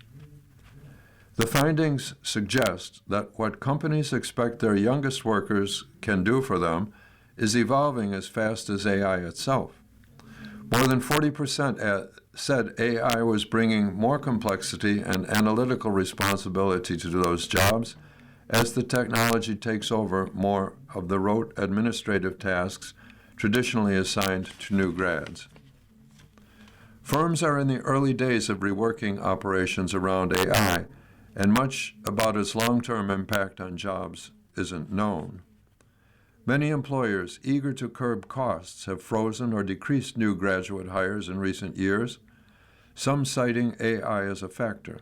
The findings suggest that what companies expect their youngest workers can do for them is evolving as fast as AI itself. More than 40% said AI was bringing more complexity and analytical responsibility to those jobs as the technology takes over more of the rote administrative tasks traditionally assigned to new grads. Firms are in the early days of reworking operations around AI, and much about its long-term impact on jobs isn't known. Many employers eager to curb costs have frozen or decreased new graduate hires in recent years, some citing AI as a factor.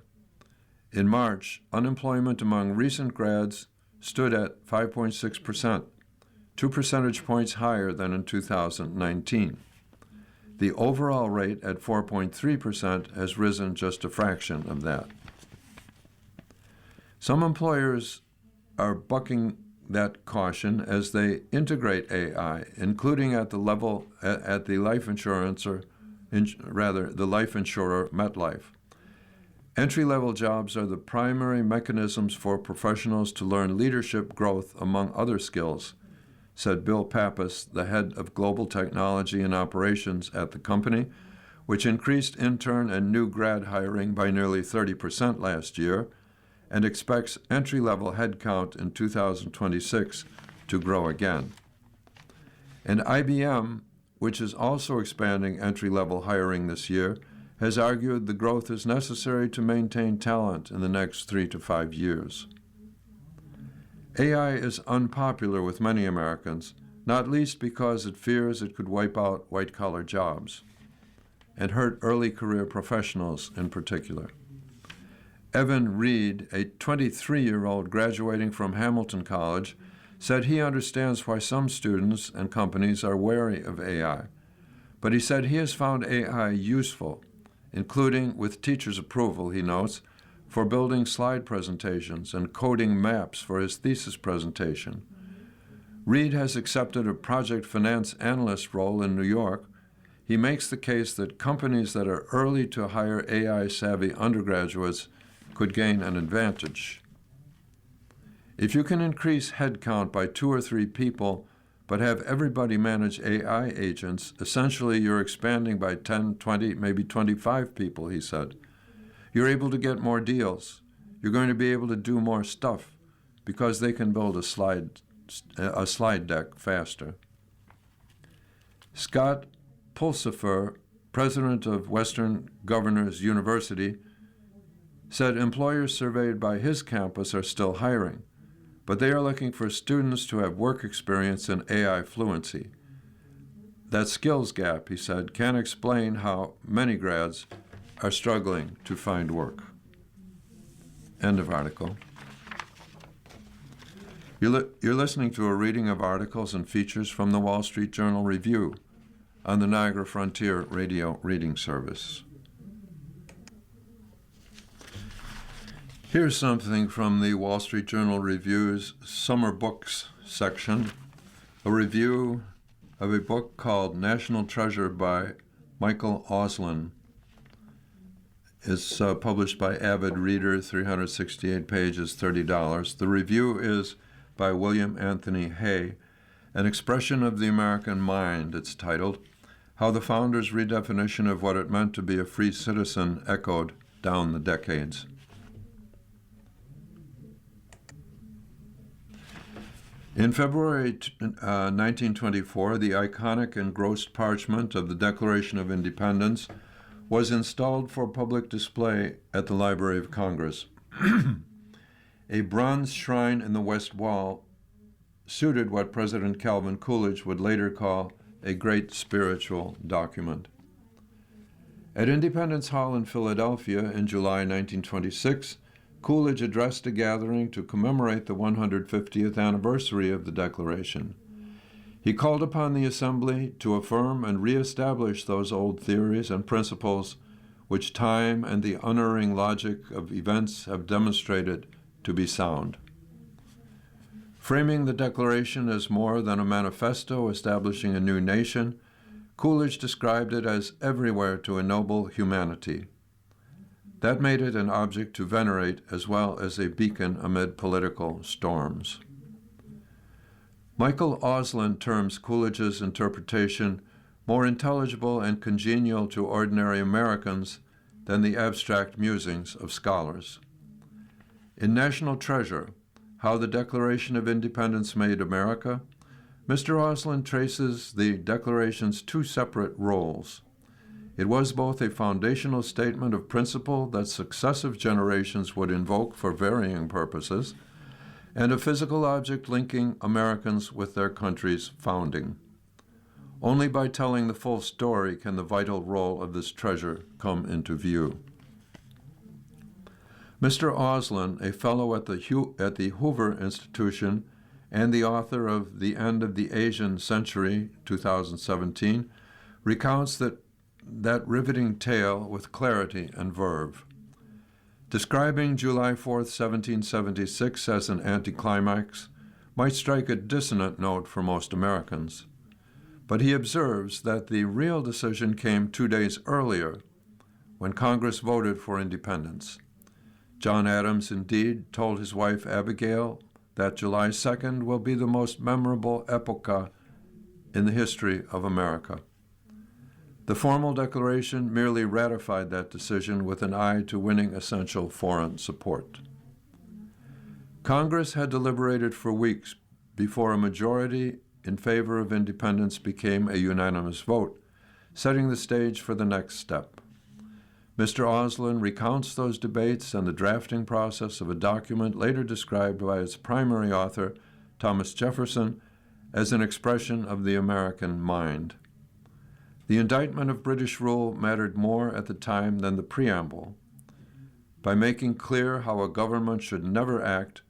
In March, unemployment among recent grads stood at 5.6%, 2 percentage points higher than in 2019. The overall rate at 4.3% has risen just a fraction of that. Some employers are bucking that caution as they integrate AI, including at the life insurer MetLife. Entry-level jobs are the primary mechanisms for professionals to learn leadership growth, among other skills, said Bill Pappas, the head of global technology and operations at the company, which increased intern and new grad hiring by nearly 30% last year and expects entry-level headcount in 2026 to grow again. And IBM, which is also expanding entry-level hiring this year, has argued the growth is necessary to maintain talent in the next 3 to 5 years. AI is unpopular with many Americans, not least because it fears it could wipe out white-collar jobs and hurt early career professionals in particular. Evan Reed, a 23-year-old graduating from Hamilton College, said he understands why some students and companies are wary of AI, but he said he has found AI useful, including, with teachers' approval, he notes, for building slide presentations and coding maps for his thesis presentation. Reed has accepted a project finance analyst role in New York. He makes the case that companies that are early to hire AI-savvy undergraduates could gain an advantage. If you can increase headcount by 2 or 3 people, but have everybody manage AI agents, essentially you're expanding by 10, 20, maybe 25 people, he said. You're able to get more deals. You're going to be able to do more stuff because they can build a slide deck faster. Scott Pulsifer, president of Western Governors University, said employers surveyed by his campus are still hiring, but they are looking for students to have work experience in AI fluency. That skills gap, he said, can explain how many grads are struggling to find work. End of article. You're listening to a reading of articles and features from the Wall Street Journal Review on the Niagara Frontier Radio Reading Service. Here's something from the Wall Street Journal Review's Summer Books section, a review of a book called National Treasure by Michael Auslin. It's published by Avid Reader, 368 pages, $30. The review is by William Anthony Hay, An Expression of the American Mind, it's titled, How the Founders' Redefinition of What It Meant to Be a Free Citizen Echoed Down the Decades. In February 1924, the iconic engrossed parchment of the Declaration of Independence was installed for public display at the Library of Congress. A bronze shrine in the West Wall suited what President Calvin Coolidge would later call a great spiritual document. At Independence Hall in Philadelphia in July 1926, Coolidge addressed a gathering to commemorate the 150th anniversary of the Declaration. He called upon the Assembly to affirm and reestablish those old theories and principles which time and the unerring logic of events have demonstrated to be sound. Framing the Declaration as more than a manifesto establishing a new nation, Coolidge described it as everywhere to ennoble humanity. That made it an object to venerate as well as a beacon amid political storms. Michael Auslin terms Coolidge's interpretation more intelligible and congenial to ordinary Americans than the abstract musings of scholars. In National Treasure, How the Declaration of Independence Made America, Mr. Auslin traces the Declaration's two separate roles. It was both a foundational statement of principle that successive generations would invoke for varying purposes, and a physical object linking Americans with their country's founding. Only by telling the full story can the vital role of this treasure come into view. Mr. Auslin, a fellow at the Hoover Institution and the author of The End of the Asian Century, 2017, recounts that riveting tale with clarity and verve. Describing July 4th, 1776 as an anticlimax might strike a dissonant note for most Americans. But he observes that the real decision came 2 days earlier, when Congress voted for independence. John Adams, indeed, told his wife Abigail that July 2nd will be the most memorable epocha in the history of America. The formal declaration merely ratified that decision with an eye to winning essential foreign support. Congress had deliberated for weeks before a majority in favor of independence became a unanimous vote, setting the stage for the next step. Mr. Auslin recounts those debates and the drafting process of a document later described by its primary author, Thomas Jefferson, as an expression of the American mind. The indictment of British rule mattered more at the time than the preamble. By making clear how a government should never act,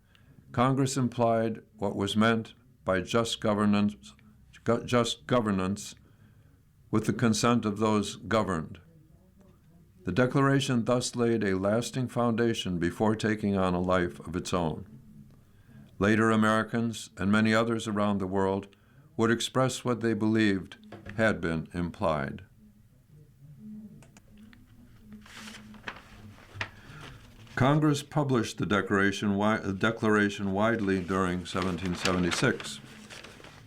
Congress implied what was meant by just governance with the consent of those governed. The Declaration thus laid a lasting foundation before taking on a life of its own. Later Americans, and many others around the world, would express what they believed had been implied. Congress published the Declaration widely during 1776.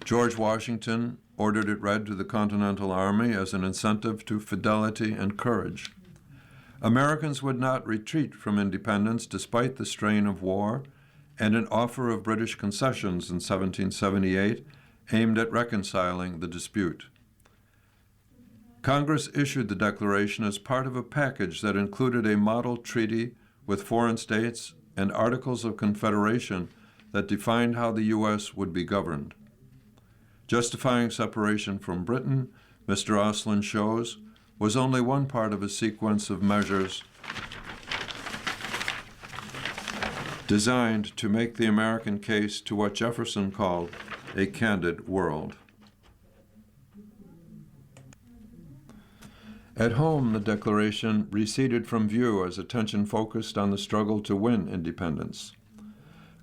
George Washington ordered it read to the Continental Army as an incentive to fidelity and courage. Americans would not retreat from independence despite the strain of war and an offer of British concessions in 1778 aimed at reconciling the dispute. Congress issued the Declaration as part of a package that included a model treaty with foreign states and articles of confederation that defined how the U.S. would be governed. Justifying separation from Britain, Mr. Auslin shows, was only one part of a sequence of measures designed to make the American case to what Jefferson called a candid world. At home, the Declaration receded from view as attention focused on the struggle to win independence.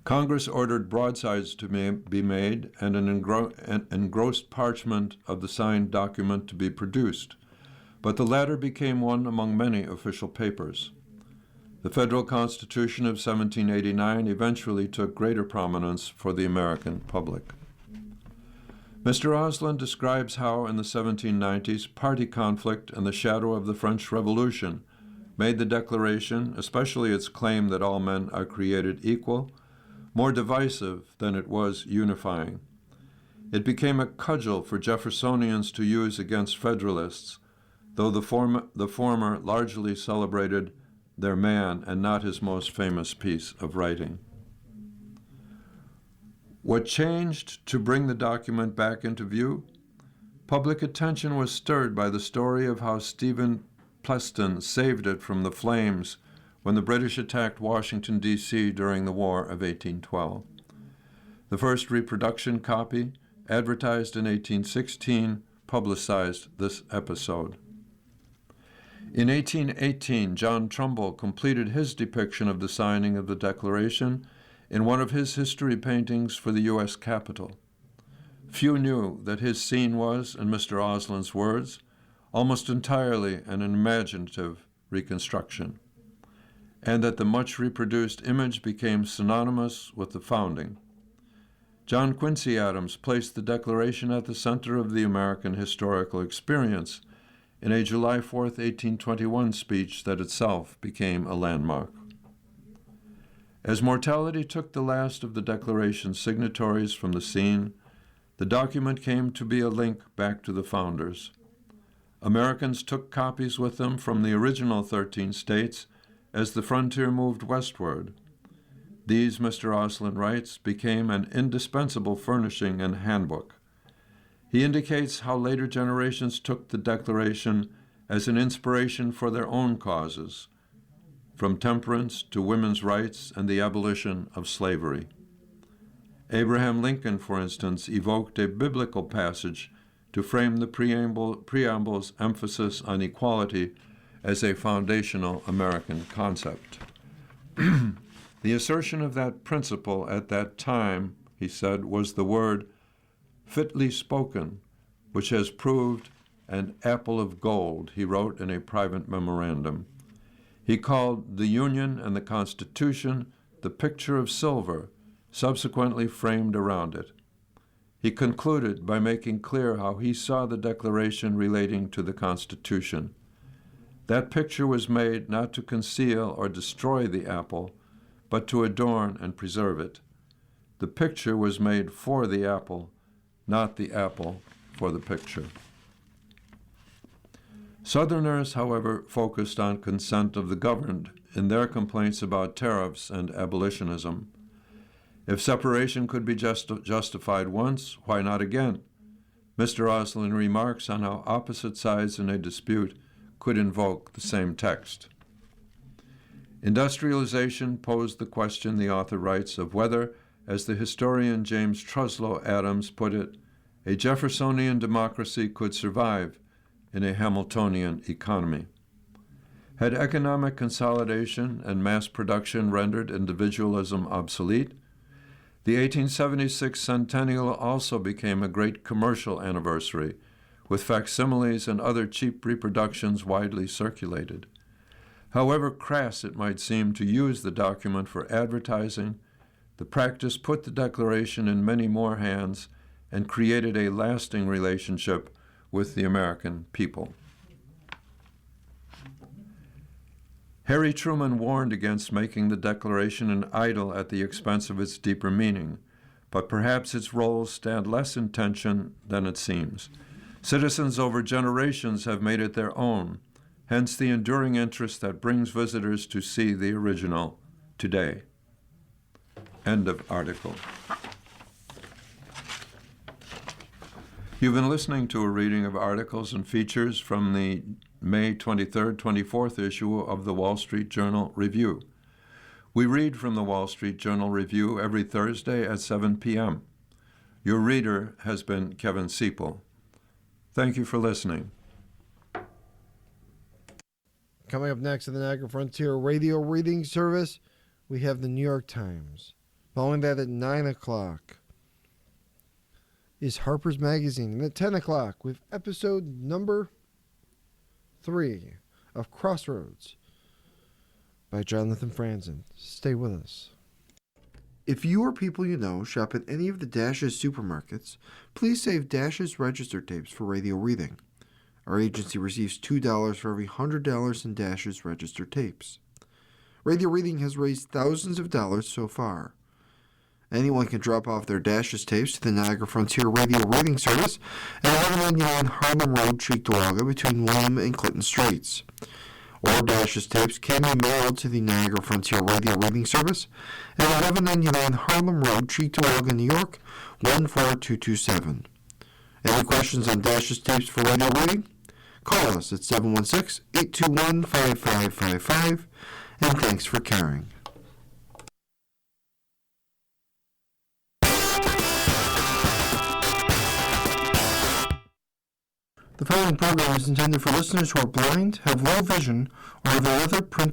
Congress ordered broadsides to be made and an engrossed parchment of the signed document to be produced, but the latter became one among many official papers. The Federal Constitution of 1789 eventually took greater prominence for the American public. Mr. Auslin describes how, in the 1790s, party conflict and the shadow of the French Revolution made the Declaration, especially its claim that all men are created equal, more divisive than it was unifying. It became a cudgel for Jeffersonians to use against Federalists, though the former largely celebrated their man and not his most famous piece of writing. What changed to bring the document back into view? Public attention was stirred by the story of how Stephen Pleston saved it from the flames when the British attacked Washington, D.C. during the War of 1812. The first reproduction copy, advertised in 1816, publicized this episode. In 1818, John Trumbull completed his depiction of the signing of the Declaration in one of his history paintings for the U.S. Capitol. Few knew that his scene was, in Mr. Oslin's words, almost entirely an imaginative reconstruction, and that the much reproduced image became synonymous with the founding. John Quincy Adams placed the Declaration at the center of the American historical experience in a July 4, 1821 speech that itself became a landmark. As mortality took the last of the Declaration's signatories from the scene, the document came to be a link back to the founders. Americans took copies with them from the original 13 states as the frontier moved westward. These, Mr. Oslin writes, became an indispensable furnishing and handbook. He indicates how later generations took the Declaration as an inspiration for their own causes, from temperance to women's rights and the abolition of slavery. Abraham Lincoln, for instance, evoked a biblical passage to frame the preamble's emphasis on equality as a foundational American concept. The assertion of that principle at that time, he said, was the word fitly spoken, which has proved an apple of gold, he wrote in a private memorandum. He called the Union and the Constitution the picture of silver, subsequently framed around it. He concluded by making clear how he saw the Declaration relating to the Constitution. That picture was made not to conceal or destroy the apple, but to adorn and preserve it. The picture was made for the apple, not the apple for the picture. Southerners, however, focused on consent of the governed in their complaints about tariffs and abolitionism. If separation could be justified once, why not again? Mr. Oslin remarks on how opposite sides in a dispute could invoke the same text. Industrialization posed the question, the author writes, of whether, as the historian James Truslow Adams put it, a Jeffersonian democracy could survive in a Hamiltonian economy. Had economic consolidation and mass production rendered individualism obsolete? The 1876 centennial also became a great commercial anniversary, with facsimiles and other cheap reproductions widely circulated. However crass it might seem to use the document for advertising, the practice put the Declaration in many more hands and created a lasting relationship with the American people. Harry Truman warned against making the Declaration an idol at the expense of its deeper meaning, but perhaps its roles stand less in tension than it seems. Citizens over generations have made it their own, hence the enduring interest that brings visitors to see the original today. End of article. You've been listening to a reading of articles and features from the May 23rd, 24th issue of the Wall Street Journal Review. We read from the Wall Street Journal Review every Thursday at 7 p.m. Your reader has been Kevin Siepel. Thank you for listening. Coming up next in the Niagara Frontier Radio Reading Service, we have the New York Times. Following that at 9 o'clock is Harper's Magazine. And at 10 o'clock, with episode number 3 of Crossroads by Jonathan Franzen. Stay with us. If you or people you know shop at any of the Dash's supermarkets, please save Dash's register tapes for radio reading. Our agency receives $2 for every $100 in Dash's register tapes. Radio reading has raised thousands of dollars so far. Anyone can drop off their Dash's tapes to the Niagara Frontier Radio Reading Service at 1199 Harlem Road, Cheektowaga, between William and Clinton Streets. Or Dash's tapes can be mailed to the Niagara Frontier Radio Reading Service at 1199 Harlem Road, Cheektowaga, New York, 14227. Any questions on Dash's tapes for radio reading? Call us at 716-821-5555, and thanks for caring. The following program is intended for listeners who are blind, have low vision, or have another print